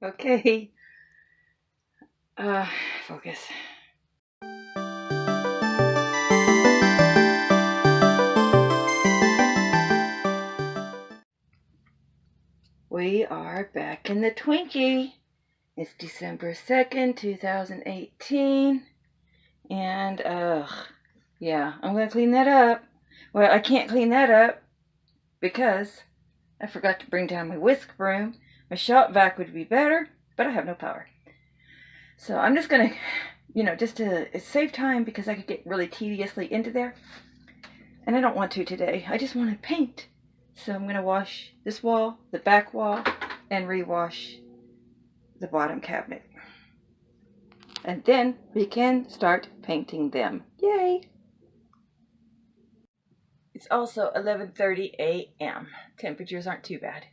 Okay. Focus. We are back in the Twinkie. It's December 2nd, 2018. And, yeah, I'm going to clean that up. Well, I can't clean that up because I forgot to bring down my whisk broom. My shop vac would be better, but I have no power. So I'm just going to, just to save time because I could get really tediously into there. And I don't want to today. I just want to paint. So I'm going to wash this wall, the back wall, and rewash the bottom cabinet. And then we can start painting them. Yay! It's also 11:30 a.m. Temperatures aren't too bad.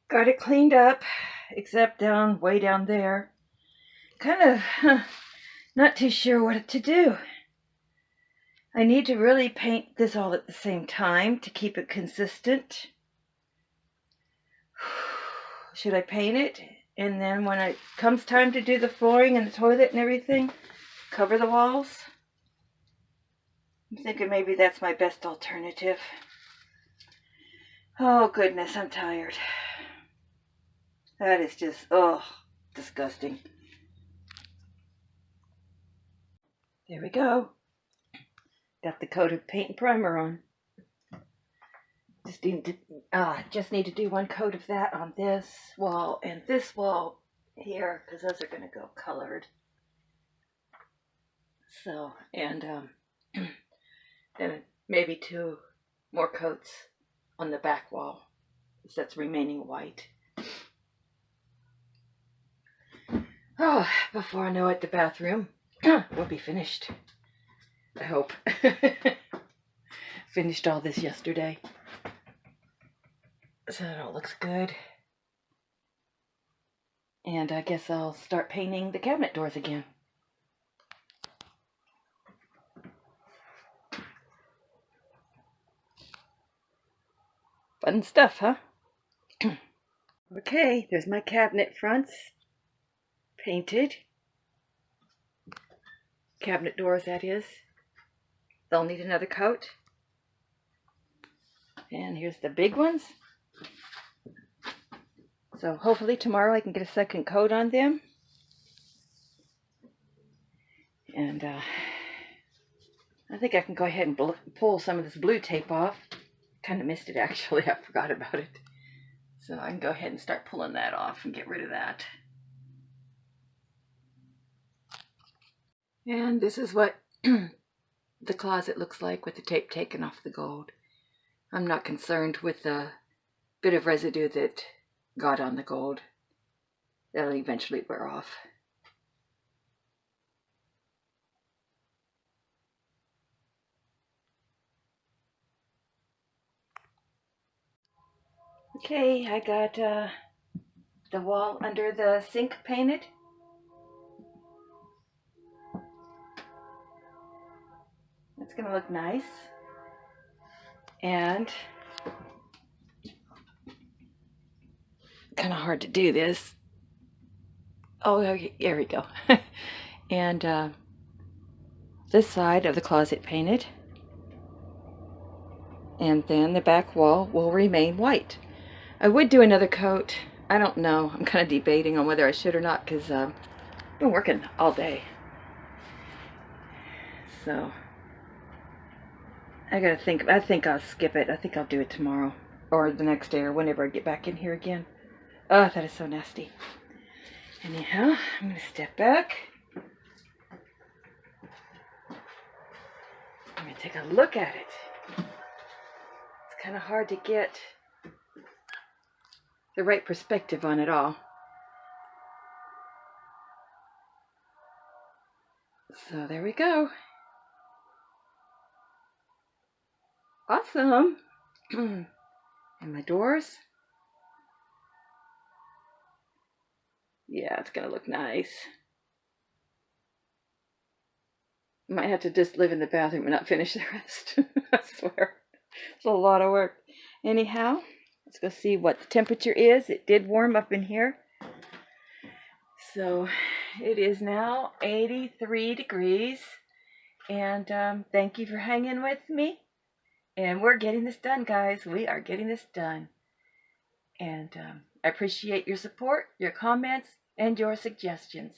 Got it cleaned up, except way down there. Kind of not too sure what to do. I need to really paint this all at the same time to keep it consistent. Should I paint it? And then when it comes time to do the flooring and the toilet and everything, cover the walls? I'm thinking maybe that's my best alternative. Oh goodness, I'm tired. That is just, disgusting. There we go. Got the coat of paint and primer on. Just need to do one coat of that on this wall and this wall here, because those are going to go colored. So, and maybe 2 more coats on the back wall, because that's remaining white. Oh, before I know it, the bathroom will be finished. I hope. Finished all this yesterday. So it all looks good. And I guess I'll start painting the cabinet doors again. Fun stuff, huh? Okay, there's my cabinet fronts. Painted. Cabinet doors, that is. They'll need another coat. And here's the big ones. So hopefully tomorrow I can get a second coat on them. And I think I can go ahead and pull some of this blue tape off. Kind of missed it actually, I forgot about it. So I can go ahead and start pulling that off and get rid of that. And this is what the closet looks like with the tape taken off the gold. I'm not concerned with the bit of residue that got on the gold. That'll eventually wear off. Okay, I got the wall under the sink painted. That's gonna look nice. And kind of hard to do this. Oh, there we go. And this side of the closet painted. And then the back wall will remain white. I would do another coat. I don't know. I'm kind of debating on whether I should or not because I've been working all day. So I gotta think. I think I'll skip it. I think I'll do it tomorrow or the next day or whenever I get back in here again. Oh, that is so nasty. Anyhow, I'm gonna step back. I'm gonna take a look at it. It's kind of hard to get the right perspective on it all. So there we go. Awesome. And my doors. Yeah, it's gonna look nice. Might have to just live in the bathroom and not finish the rest. I swear. It's a lot of work. Anyhow, Let's go see what the temperature is. It did warm up in here. So it is now 83 degrees. And thank you for hanging with me. And we're getting this done, guys. We are getting this done. And I appreciate your support, your comments, and your suggestions.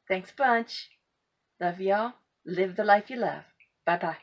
Thanks a bunch. Love y'all. Live the life you love. Bye-bye.